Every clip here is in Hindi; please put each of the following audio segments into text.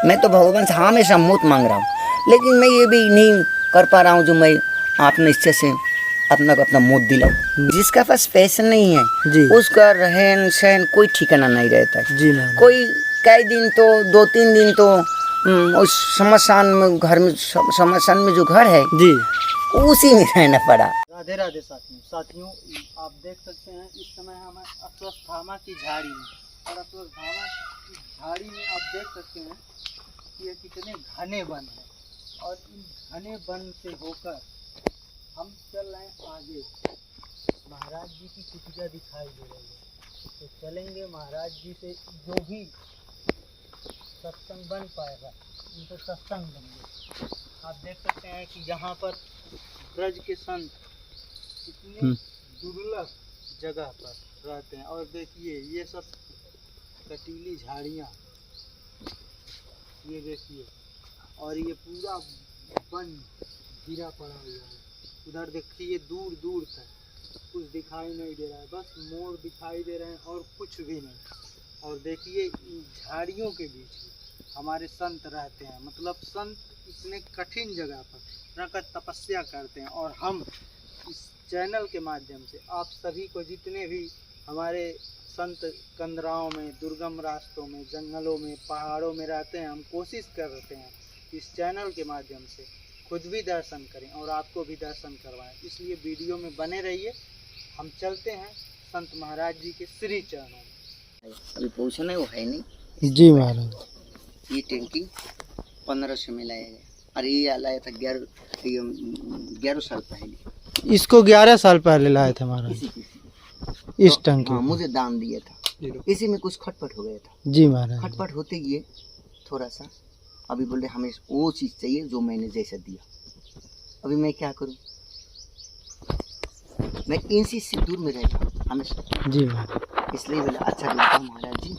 मैं तो भगवान से हमेशा मौत मांग रहा हूँ, लेकिन मैं ये भी नहीं कर पा रहा हूँ जो मैं अपने इच्छा से अपना को अपना मौत दिलाऊं। जिसका पास पैसा नहीं है जी उसका रहन सहन कोई ठिकाना नहीं रहता है। जी महाराज। कोई कई दिन तो 2-3 दिन तो उस शमशान में घर में शमशान में जो घर है जी उसी में रहना पड़ा। राधे राधे साथियों आप देख सकते हैं इस समय हम अश्वत्थामा की झाड़ी में, और अश्वत्थामा की झाड़ी में आप देख सकते हैं कि ये कितने घने वन है, और इन घने वन से होकर हम चल रहे हैं आगे। महाराज जी की कुटिया दिखाई दे रही है, तो चलेंगे महाराज जी से, जो भी सत्संग बन पाएगा उनसे सत्संग बनेंगे। आप देख सकते हैं कि यहाँ पर ब्रज के संत इतने दुर्लभ जगह पर रहते हैं, और देखिए ये सब कटीली झाड़ियाँ, ये देखिए, और ये पूरा वन घिरा पड़ा हुआ है। उधर देखिए दूर दूर तक कुछ दिखाई नहीं दे रहा है, बस मोर दिखाई दे रहे हैं और कुछ भी नहीं। और देखिए इन झाड़ियों के बीच हमारे संत रहते हैं, मतलब संत इतने कठिन जगह पर रहकर तपस्या करते हैं। और हम इस चैनल के माध्यम से आप सभी को, जितने भी हमारे संत कंदराओं में, दुर्गम रास्तों में, जंगलों में, पहाड़ों में रहते हैं, हम कोशिश करते हैं इस चैनल के माध्यम से खुद भी दर्शन करें और आपको भी दर्शन करवाएं। इसलिए वीडियो में बने रहिए। हम चलते हैं संत महाराज जी के श्री चरणों में। अभी पहुँचना है वो है नहीं। जी महाराज। ये टैंकी 1500 में लाया गया, और ये लाया था 11 साल पहले। इसको 11 साल पहले लाए थे महाराज इस टंकी। हाँ, मुझे दान दिया था। इसी में कुछ खटपट हो गया था। जी महाराज। खटपट होते ही थोड़ा सा अभी बोले हमें वो चीज़ चाहिए जो मैंने जैसा दिया। अभी मैं क्या करूं? मैं इन चीज से दूर में रहता हूँ हमेशा। जी महाराज। इसलिए बोला अच्छा लगता है महाराज जी,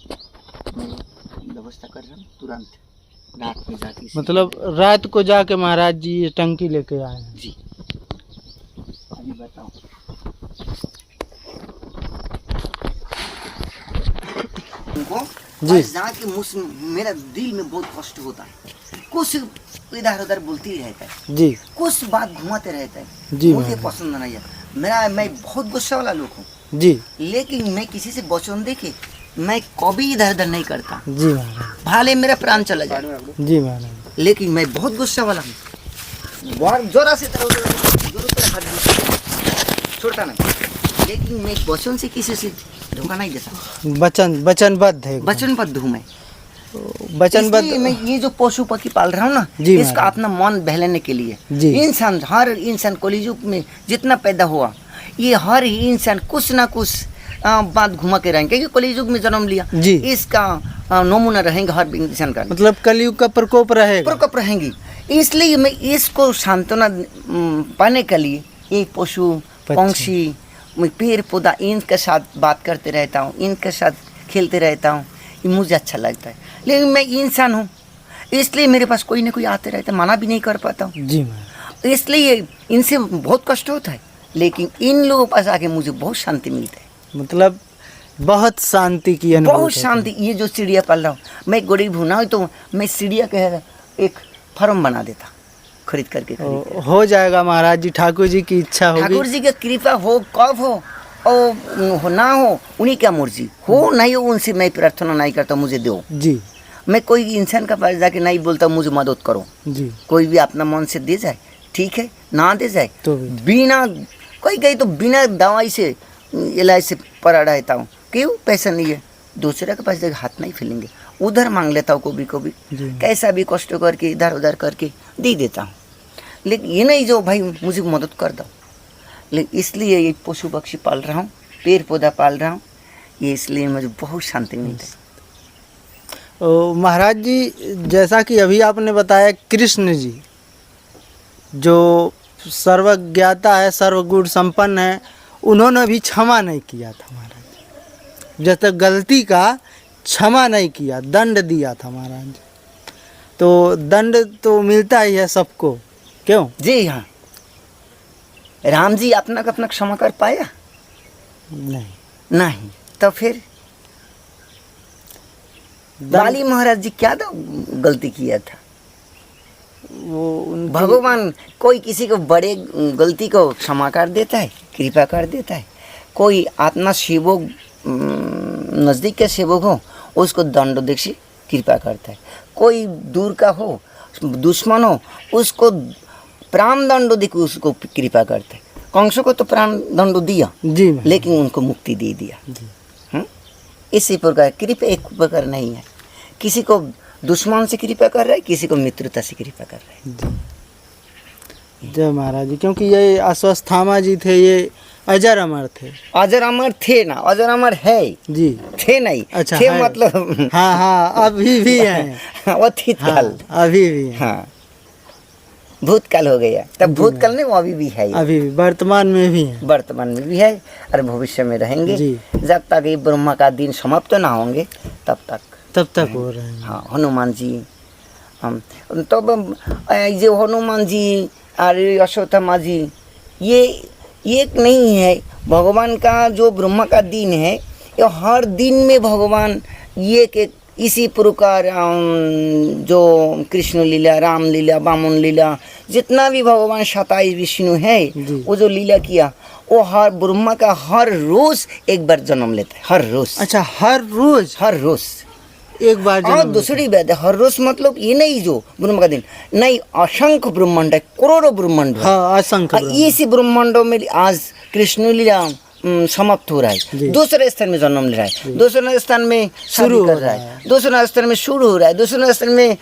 मैं व्यवस्था कर रहा हूँ, तुरंत रात में जाके। मतलब रात को जाके महाराज जी ये टंकी लेके आए हैं। जी अभी बताओ। उनको जी जाके मेरा दिल में बहुत कष्ट होता है। कुछ इधर उधर बोलते ही रहता है जी, कुछ बात घुमाते रहता है जी मुझे पसंद नहीं है। मैं बहुत गुस्सा वाला लोग हूँ जी, लेकिन मैं किसी से वचन देके मैं कभी इधर उधर नहीं करता। जी महाराज। भाले मेरा प्राण चला जाए, जी महाराज। लेकिन मैं बहुत गुस्सा वाला हूँ। बहुत जोरा से छोड़ता नहीं, लेकिन मैं वचन से किसी से धोखा नहीं देता। वचनबद्ध है। वचनबद्ध हूँ मैं। वचनबद्ध। मैं ये जो पशु पक्षी पाल रहा हूँ ना, इसका अपना मन बहलाने के लिए इंसान, हर इंसान कलियुग में जितना पैदा हुआ, ये हर ही इंसान कुछ ना कुछ बात घुमा के रहेंगे, क्योंकि कलियुग में जन्म लिया। इसका नमूना रहेंगे हर इंसान का, मतलब कलियुग का प्रकोप रहेंगी। इसलिए मैं इसको सांत्वना पाने के लिए ये पशु पंक्षी, पेड़ पौधा, इनके साथ बात करते रहता हूँ, इनके साथ खेलते रहता हूँ, ये मुझे अच्छा लगता है। लेकिन मैं इंसान हूँ, इसलिए मेरे पास कोई ना कोई आते रहता है, मना भी नहीं कर पाता हूँ। जी, इसलिए इनसे बहुत कष्ट होता है, लेकिन इन लोगों के पास आके मुझे बहुत शांति मिलता है। मतलब बहुत शांति की अनुभूति, बहुत शांति। ये जो चिड़िया पाल रहा हूँ, मैं गरीब हूँ ना, तो मैं चिड़िया के एक फार्म बना देता खरीद करके। हो जाएगा महाराज जी, ठाकुर जी की इच्छा होगी। ठाकुर जी की कृपा हो, कब हो और ना हो उन्हीं क्या मर्जी हो, नहीं हो उनसे मैं प्रार्थना नहीं करता मुझे दो जी। मैं कोई इंसान का पास जाके नहीं बोलता मुझे मदद करो जी। कोई भी अपना मन से दे जाए ठीक है, ना दे जाए तो बिना कोई कहीं तो बिना दवाई से इलाज से पड़ा रहता हूँ। क्यों? पैसा नहीं है, दूसरे के पास जाके हाथ नहीं फैलेंगे, उधर मांग लेता हूँ कभी कभी, कैसा भी कष्ट करके इधर उधर करके दे देता हूँ। लेकिन ये नहीं जो भाई मुझे मदद कर दो। लेकिन इसलिए ये पशु पक्षी पाल रहा हूँ, पेड़ पौधा पाल रहा हूँ, ये इसलिए मुझे बहुत शांति मिलती है। महाराज जी, जैसा कि अभी आपने बताया, कृष्ण जी जो सर्वज्ञाता है, सर्वगुण संपन्न है, उन्होंने भी क्षमा नहीं किया था महाराज। जब तक गलती का क्षमा नहीं किया, दंड दिया था महाराज। तो दंड तो मिलता ही है सबको, क्यों? जी हाँ। राम जी अपना का अपना क्षमा कर पाया? नहीं। नहीं। तो फिर बाली महाराज जी क्या तो गलती किया था? वो उनकी- भगवान कोई किसी को बड़े गलती को क्षमा कर देता है, कृपा कर देता है। कोई आत्मा सेवक नज़दीक के सेवक हो उसको दंड दीक्षी कृपा करता है। कोई दूर का हो दुश्मन हो उसको प्राण दंड देकर उसको कृपा करता है। कंस को तो प्राण दंड दिया जी महाराज। लेकिन उनको मुक्ति दे दिया। जी इसी प्रकार कृपा एक प्रकार नहीं है, किसी को दुश्मन से कृपा कर रहा है, किसी को मित्रता से कृपा कर रहा है। जी जय महाराज जी। क्योंकि ये अश्वत्थामा जी थे, ये अजर अमर थे। अजर अमर थे ना, अजर अमर है जी थे नहीं। अच्छा, थे है। मतलब हाँ हाँ अभी भी हैं। अतीत हाँ, काल। अभी भी हैं। हाँ भूतकाल हो गया, तब भूतकाल नहीं, वो अभी भी है, अभी भी वर्तमान में भी हैं। वर्तमान में भी है और भविष्य में रहेंगे। जी। जब तक ये ब्रह्मा का दिन समाप्त ना होंगे तब तक हो रहे हैं। हाँ हनुमान जी हम तब जो हनुमान जी और अश्वत्थामा जी ये एक नहीं है। भगवान का जो ब्रह्मा का दिन है ये हर दिन में भगवान ये के इसी प्रकार जो कृष्ण लीला, राम लीला, वामन लीला, जितना भी भगवान 27 विष्णु है जी। वो जो लीला किया वो हर ब्रह्मा का हर रोज एक बार जन्म लेता है। हर रोज, अच्छा हर रोज हर रोज एक बार और जन्म दूसरी बात है हर रोज मतलब ये नहीं जो ब्रह्म का दिन नहीं, असंख्य ब्रह्मांड है, करोड़ों ब्रह्मांड है। हाँ असंख्य ब्रह्म। इसी ब्रह्मांडों में आज कृष्ण लीला समाप्त हो रहा जी। है, दूसरे स्थान में जन्म ले रहा है, दूसरे स्थान में शुरू शुरू हो कर रहा है, दूसरे स्थान में शुरू हो रहा है, दूसरे स्थान में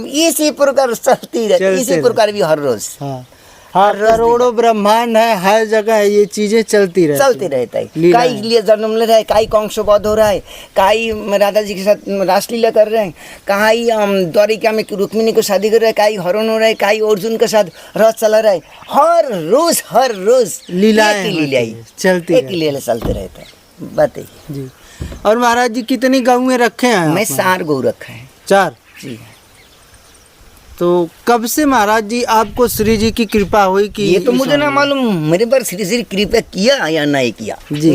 इसी प्रकार चलती रहती है। इसी प्रकार भी हर रोज हाँ हर करोड़ों ब्रह्मांड है, हर जगह ये चीजें चलती रहती चलते रहता है। लीला काई है। लिए जन्म ले रहा है, काई कंसवध हो रहा है, काई राधा जी के साथ रासलीला कर रहे हैं, काई द्वारिका में रुक्मिणी को शादी कर रहा है, काई हरण हो रहा है, काई अर्जुन के साथ रथ चला रहा है। हर रोज लीलाएं एक ही लीला ही चलती एक ही लीला चलते रहता है। बताइए। जी। और महाराज जी कितनी गऊ रखे हैं मैं आपने? 4 गौ रखा है। 4। जी तो कब से महाराज जी आपको श्री जी की कृपा हुई कि ये तो इस मुझे ना आंगन- मालूम मेरे पर श्री श्री कृपा किया या नहीं किया जी।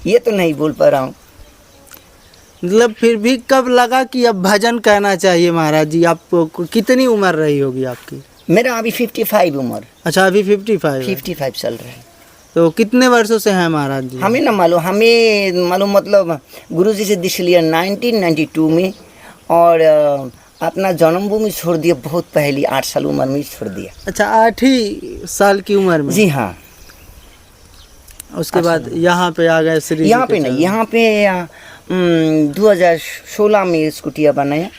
ये तो नहीं बोल पा रहा हूँ। मतलब फिर भी कब लगा कि अब भजन कहना चाहिए महाराज जी? आपको कितनी उम्र रही होगी आपकी? मेरा अभी 55 उम्र, अच्छा अभी 55 है। 55 चल रहा है। तो कितने वर्षों से हैं महाराज जी? हमें ना मालूम, हमें मालूम मतलब गुरुजी से दीक्षा लिया 1992 में और अपना जन्मभूमि छोड़ दिया बहुत पहले, 8 साल उम्र में ही छोड़ दिया। अच्छा 8 ही साल की उम्र में? जी हाँ। उसके बाद यहाँ पे आ गए श्री जी यहाँ के पे नहीं, चरण। यहाँ पे 2016 में स्कूटिया बनाया,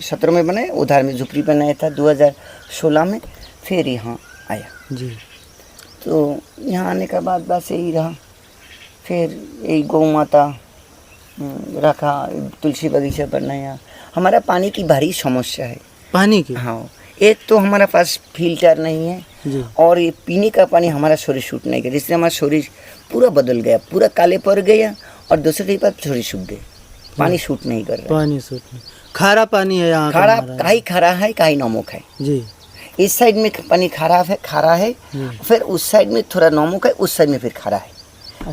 17 में बनाया, उधर में झुपड़ी बनाया था 2016 में, फिर यहाँ आया। जी। तो यहाँ आने के बाद बस यही रहा। फिर यही गौ माता रखा, तुलसी बगीचा बनाया। हमारा पानी की भारी समस्या है। पानी की? हाँ, एक तो हमारा पास फिल्टर नहीं है जी। और ये पीने का पानी हमारा शरीर सूट नहीं किया, जिससे हमारा शरीर पूरा बदल गया, पूरा काले पड़ गया और दूसरे बात शरीर सूख गए, पानी सूट नहीं कर रहा। पानी सूट नहीं, खारा पानी है यहाँ का खारा, महाराज। कहीं खारा है कहीं नमक है। जी। इस साइड में पानी खारा है, फिर उस साइड में थोड़ा नमक है, उस साइड में फिर खारा है।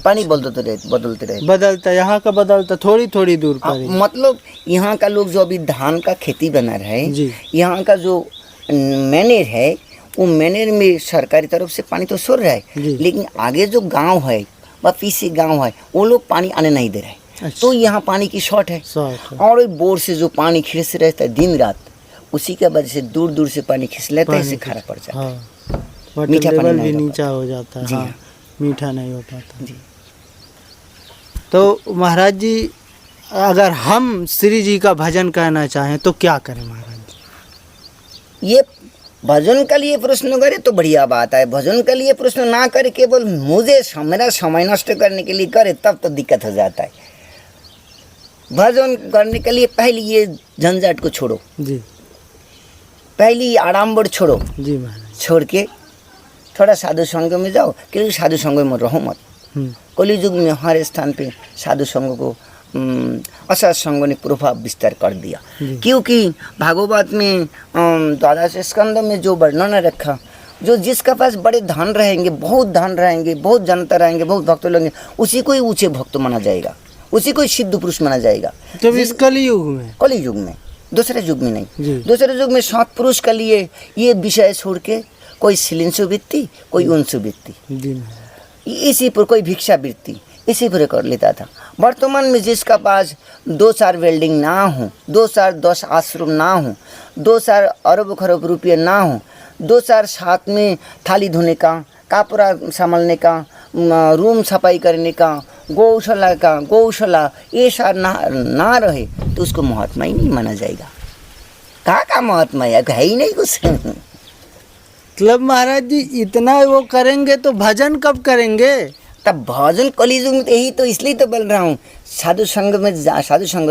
पानी बदलते रहे। बदलता यहाँ का बदलता थोड़ी थोड़ी दूर पर ही। मतलब यहाँ का लोग जो अभी धान का खेती बना रहे जी। हैं, यहाँ का जो मैनेर है वो मैनेर में सरकारी तरफ से पानी तो छोड़ रहा है, जी। लेकिन आगे जो गांव है व पीछे गांव है वो लोग पानी आने नहीं दे रहे हैं। अच्छा। तो यहाँ पानी की शॉर्ट है शॉर्ट है। और बोर से जो पानी खींच रहता है दिन रात, उसी के वजह से दूर दूर से पानी खींच लेता है, इससे खारा पड़ जाता है। हाँ वाटर मीठा पानी लेवल नहीं भी हो नीचा हो जाता है। जी हाँ हाँ। मीठा नहीं हो पाता। जी। तो महाराज जी अगर हम श्री जी का भजन करना चाहें तो क्या करें महाराज जी? ये भजन के लिए प्रश्न करे तो बढ़िया बात है। भजन के लिए प्रश्न ना करे, केवल मुझे मेरा समय नष्ट करने के लिए करे, तब तो दिक्कत हो जाता है। भजन करने के लिए पहले ये झंझट को छोड़ो, जी। पहले ये आडम्बर छोड़ो, जी महाराज। छोड़ के थोड़ा साधु संग में जाओ, क्योंकि साधु संग में रहो मत। कलि युग में हर स्थान पे साधु संग को असत संग ने प्रभाव विस्तार कर दिया, क्योंकि भागवत में 12 स्कंद में जो वर्णन रखा, जो जिसका पास बड़े धन रहेंगे, बहुत धन रहेंगे, बहुत जनता रहेंगे, बहुत भक्त रहेंगे, उसी को ही ऊंचे भक्त माना जाएगा, उसी को सिद्ध पुरुष माना जाएगा। तो इस कलयुग में, कली युग में, दूसरे युग में नहीं। जी। दूसरे युग में सत्पुरुष के लिए ये विषय छोड़ के कोई शिलिंसु वृत्ति, कोई उनसु वृत्ति, जी महाराज, इसी पर कोई भिक्षा वृत्ति, इसी पर कर लेता था। वर्तमान में जिसका पास 2-4 वेल्डिंग ना हो, 2-4-10 आश्रम ना हो, 2-4 अरब खरब रुपये ना हो, 2-4 साथ में थाली धोने का, कपड़ा संभालने का, रूम सफाई करने का, गौशाला ये सब ना रहे तो उसको महात्मा ही नहीं माना जाएगा। कहाँ का महात्मा है ही नहीं कुछ। मतलब महाराज जी इतना वो करेंगे तो भजन कब करेंगे? तब भजन कलियुग में, यही तो इसलिए तो बोल रहा हूँ, साधु संगत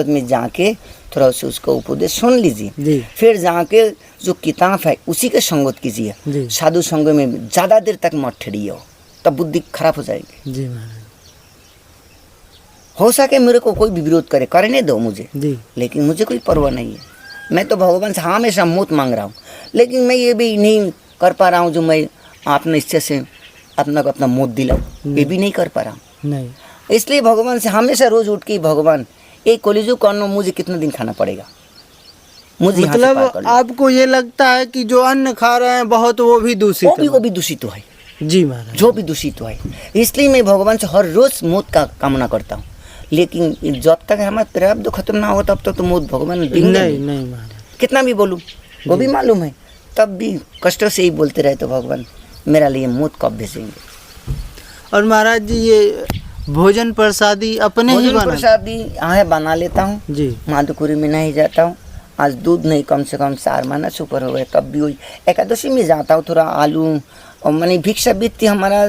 में जाके थोड़ा सा उसका उपदेश सुन लीजिए, जी। फिर जाके जो किताब है उसी के संगत जी। कीजिए। साधु संग में ज़्यादा देर तक मत ठहरिए, तब बुद्धि खराब हो जाएगी। जी महाराज, हो सके मेरे को कोई भी विरोध करे, करने दो मुझे, जी, लेकिन मुझे कोई परवाह नहीं है। मैं तो भगवान से हमेशा मौत मांग रहा हूँ, लेकिन मैं ये भी नहीं कर पा रहा हूँ जो मैं अपने इच्छा से अपना को अपना मौत दिलाऊं, ये भी नहीं कर पा रहा हूँ। नहीं, इसलिए भगवान से हमेशा रोज उठ के भगवान एक कॉलेजों का अन्न मुझे कितना दिन खाना पड़ेगा, मुझे यहाँ से पार कर मतलब लो। आपको ये लगता है कि जो अन्न खा रहे हैं बहुत वो भी दूषित है? वो भी दूषित तो है, जी महाराज, जो भी दूषित तो है। इसलिए मैं भगवान से हर रोज मौत का कामना करता हूँ, लेकिन जब तक हमारा प्रारब्ध खत्म ना हो तब तक तो मौत भगवान देंगे नहीं, नहीं महाराज, कितना भी बोलूँ वो भी मालूम है, तब भी कष्टों से ही बोलते रहे तो भगवान मेरा लिए मौत कब भेजेंगे। और महाराज जी ये भोजन प्रसादी अपने ही भोजन बना? प्रसादी यहाँ बना लेता हूँ, जी, माधुकुरी में नहीं जाता हूँ। आज दूध नहीं कम से कम 4 महीना से ऊपर हो गए, कब भी हुई एकादशी में जाता हूँ, थोड़ा आलू और मैंने भिक्षा वृत्ति हमारा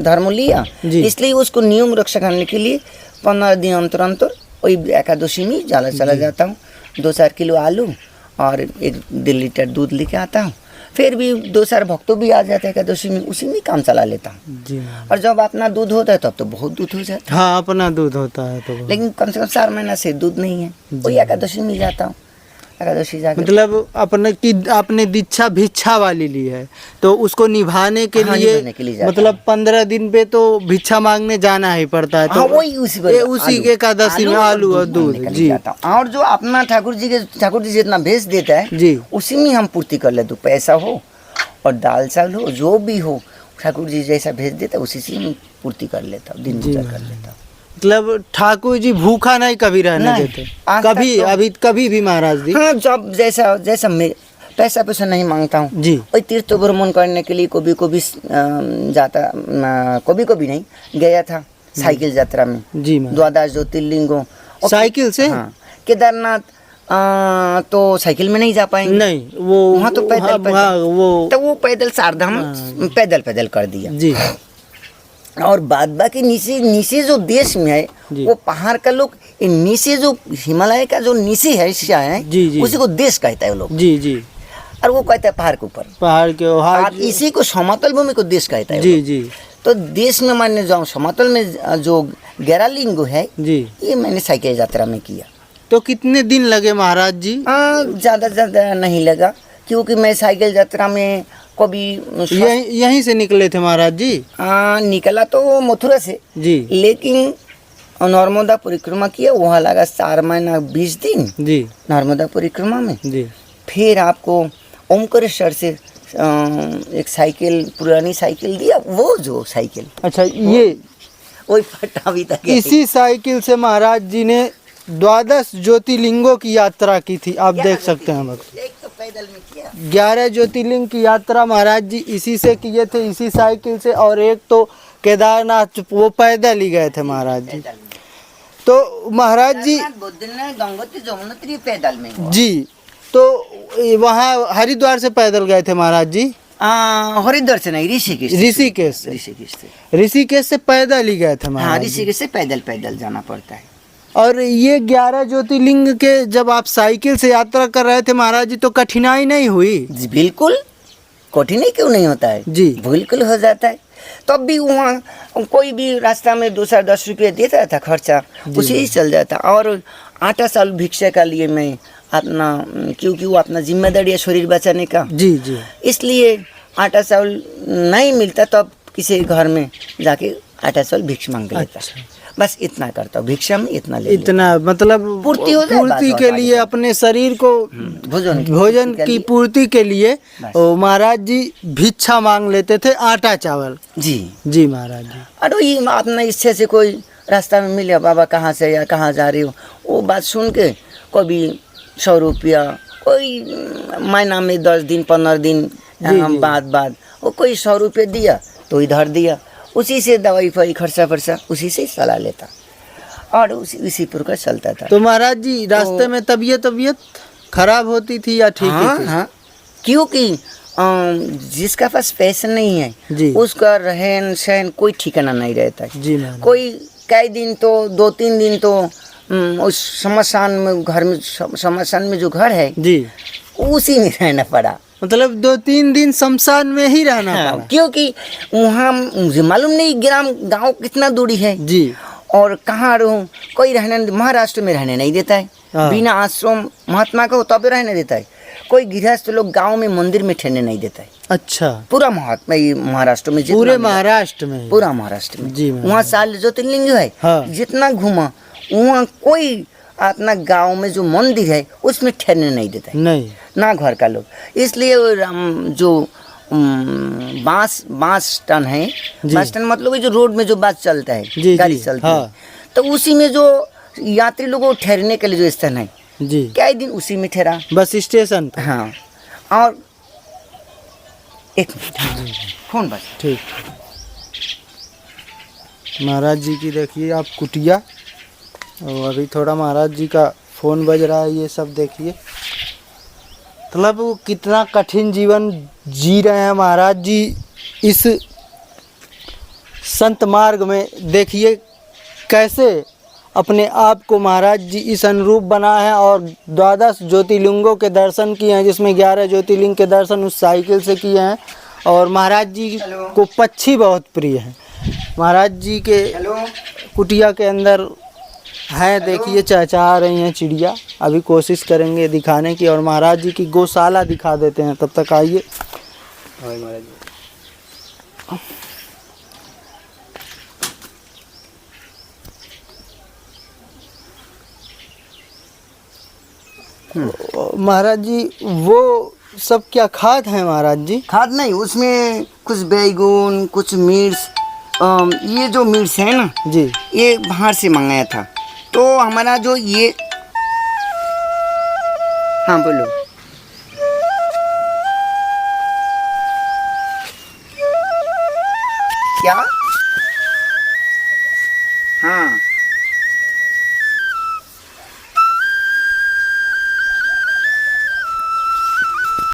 धर्म लिया, जी। इसलिए उसको नियम रक्षा करने के लिए 15 दिन अंतर वही एकादशी में चला जाता हूँ। 2-4 किलो आलू और 1-1.5 लीटर दूध लेके आता हूँ, फिर भी 2-4 भक्तों भी आ जाते हैं एकादशी में, उसी में काम चला लेता हूँ। जी महाराज। और जब अपना दूध होता है तब तो बहुत दूध हो जाता है, हाँ अपना दूध होता है तो बहुत। लेकिन कम से कम 4 महीना से दूध नहीं है, वही एकादशी में जाता हूँ। एकादशी जाकर मतलब आपने दीक्षा भिक्षा वाली ली है तो उसको निभाने के हाँ, लिए निभाने के लिए जाता मतलब 15 दिन पे तो भिक्षा मांगने जाना ही पड़ता है। हाँ, तो वही उसी पर ये उसी के एकादशी में आलू और दूध, मांगने के लिए जी जाता हूँ। और जो अपना ठाकुर जी जितना भेज देता है जी, उसी में हम पूर्ति कर लेते, पैसा हो और दाल चावल हो जो भी हो, ठाकुर जी जैसा भेज देता उसी से हम पूर्ति कर लेता हूँ, दिन जी गुजर कर लेता हूँ। मतलब ठाकुर जी भूखा नहीं कभी रहने नहीं, देते आज तक कभी, तो- अभी कभी भी महाराज जी? हाँ, जब जैसा मैं पैसा नहीं मांगता हूँ जी, वही तीर्थ भ्रमण करने के लिए कभी जाता, कभी नहीं गया था साइकिल यात्रा में, जी महाराज। 12 ज्योतिर्लिंगों साइकिल से? हाँ, केदारनाथ तो साइकिल में नहीं जा पाएंगे, नहीं, वो वहाँ तो पैदल हाँ, पैदल। हाँ, वो तो वो पैदल चारधाम पैदल कर दिया। जी, और बाद बाकी नीचे जो देश में है जी। वो पहाड़ का लोग, ये नीचे जो हिमालय का जो नीचे है हिस्सा है, जी, जी। उसी को देश कहता है वो लोग, जी, जी, और वो कहता है पहाड़ के ऊपर, पहाड़ के वहाँ, और इसी को समतल भूमि को देश कहता है वो जी, लोग। जी, तो तो देश में मैंने जो समतल में जो 11 लिंग है, जी। ये मैंने साइकिल यात्रा में किया। तो कितने दिन लगे महाराज जी? ज़्यादा नहीं लगा, क्योंकि मैं साइकिल यात्रा में कभी यहीं से निकले थे महाराज जी? निकला तो मथुरा से, जी, लेकिन नर्मदा परिक्रमा किया, वहाँ लगा 4 महीना 20 दिन जी, नर्मदा परिक्रमा में। जी, फिर आपको ओमकारेश्वर से एक साइकिल, पुरानी साइकिल दिया, वो जो साइकिल अच्छा, ये वही फटा भी तक इसी साइकिल से महाराज जी ने 12 ज्योतिर्लिंगों की यात्रा की थी, आप देख सकते हैं भक्त। एक तो पैदल में किया, 11 ज्योतिर्लिंग की यात्रा महाराज जी इसी से किए थे, इसी साइकिल से, और एक तो केदारनाथ वो पैदल ही गए थे महाराज जी। तो महाराज जी बद्रीनाथ, गंगोत्री, जमुनोत्री पैदल में हुआ। जी, तो वहाँ हरिद्वार से पैदल गए थे महाराज जी? हरिद्वार से नहीं, ऋषिकेश ऋषिकेश से, ऋषिकेश से पैदल ही गए थे हाँ, महाराज जी। ऋषिकेश से पैदल जाना पड़ता है। और ये 11 ज्योतिर्लिंग के जब आप साइकिल से यात्रा कर रहे थे महाराज जी, तो कठिनाई नहीं हुई? जी बिल्कुल, कठिनाई क्यों नहीं होता है जी, बिल्कुल हो जाता है। तब भी वहाँ कोई भी रास्ता में 2-10 रुपये देता था खर्चा, उसे ही चल जाता। और 8 साल भिक्षा का लिए मैं अपना, क्योंकि वो अपना जिम्मेदारी है शरीर बचाने का, जी, जी, इसलिए 8 साल नहीं मिलता तब किसी घर में जाके 8 साल भिक्ष मांग लेता। बस इतना करता हूँ, भिक्षा में इतना ले लेता इतना मतलब पूर्ति हो जाए, पूर्ति बात के और लिए, अपने शरीर को हूँ। भोजन भोजन की पूर्ति के लिए बस। वो महाराज जी भिक्षा मांग लेते थे, आटा चावल। जी। जी महाराज जी। और ये अपना इससे से कोई रास्ता में मिले, बाबा कहाँ से या कहाँ जा रहे हो, वो बात सुन के कभी 100 रुपया, कोई महीना में 10 दिन 15 दिन जी। बाद वो कोई 100 रुपये दिया तो इधर दिया, उसी से दवाई फवाई खर्चा फर्चा उसी से चला लेता और उसी प्रकार चलता था। तो महाराज जी रास्ते में तबीयत खराब होती थी या ठीक ही थी? हाँ, क्योंकि जिसका पास पैसा नहीं है जी। उसका रहन सहन कोई ठिकाना नहीं रहता है। जी महाराज। कोई कई दिन तो 2-3 दिन तो उस शमशान में, घर में, शमशान में जो घर है जी, उसी में रहना पड़ा। मतलब 2-3 दिन शमशान में ही रहना हाँ, पड़ा। क्योंकि वहाँ मुझे मालूम नहीं गांव कितना दूरी है जी। और कहाँ रहूँ, कोई रहने, महाराष्ट्र में रहने नहीं देता है, हाँ। बिना आश्रम महात्मा का हो तब रहने देता है। कोई गृहस्थ लोग गांव में मंदिर में ठहरने नहीं देता है। अच्छा, पूरा महात्मा ये महाराष्ट्र में जितना पूरे मिला, महाराष्ट्र में? पूरा महाराष्ट्र में जी मैम। वहाँ 7 ज्योतिर्लिंग है। हाँ। जितना घूमा वहाँ कोई अपना गांव में जो मंदिर है उसमें ठहरने नहीं देता है, नहीं। ना घर का लोग। इसलिए वो जो बांस स्टैंड है, जी। बांस स्टैंड मतलब ये जो रोड में जो बस चलता है, जी, गाड़ी जी, चलती हाँ। है, तो उसी में जो यात्री लोगों को ठहरने के लिए जो स्थान है, जी, कई दिन उसी में ठहरा। बस स्टेशन पे? हाँ, और एक मिनट फोन बस। ठीक। महाराज जी की देखिए आप कुटिया, और अभी थोड़ा महाराज जी का फ़ोन बज रहा है, ये सब देखिए। मतलब वो कितना कठिन जीवन जी रहे हैं महाराज जी इस संत मार्ग में। देखिए कैसे अपने आप को महाराज जी इस अनुरूप बना है, और 12 ज्योतिर्लिंगों के दर्शन किए हैं, जिसमें 11 ज्योतिर्लिंग के दर्शन उस साइकिल से किए हैं। और महाराज जी को पक्षी बहुत प्रिय है। महाराज जी के कुटिया के अंदर है, देखिए चहचहा रही हैं चिड़िया। अभी कोशिश करेंगे दिखाने की, और महाराज जी की गौशाला दिखा देते हैं। तब तक आइए। महाराज जी वो सब क्या खाद है महाराज जी? खाद नहीं, उसमें कुछ बैगन, कुछ मिर्च, ये जो मिर्च है ना जी, ये बाहर से मंगाया था। तो हमारा जो ये, हाँ बोलो। क्या?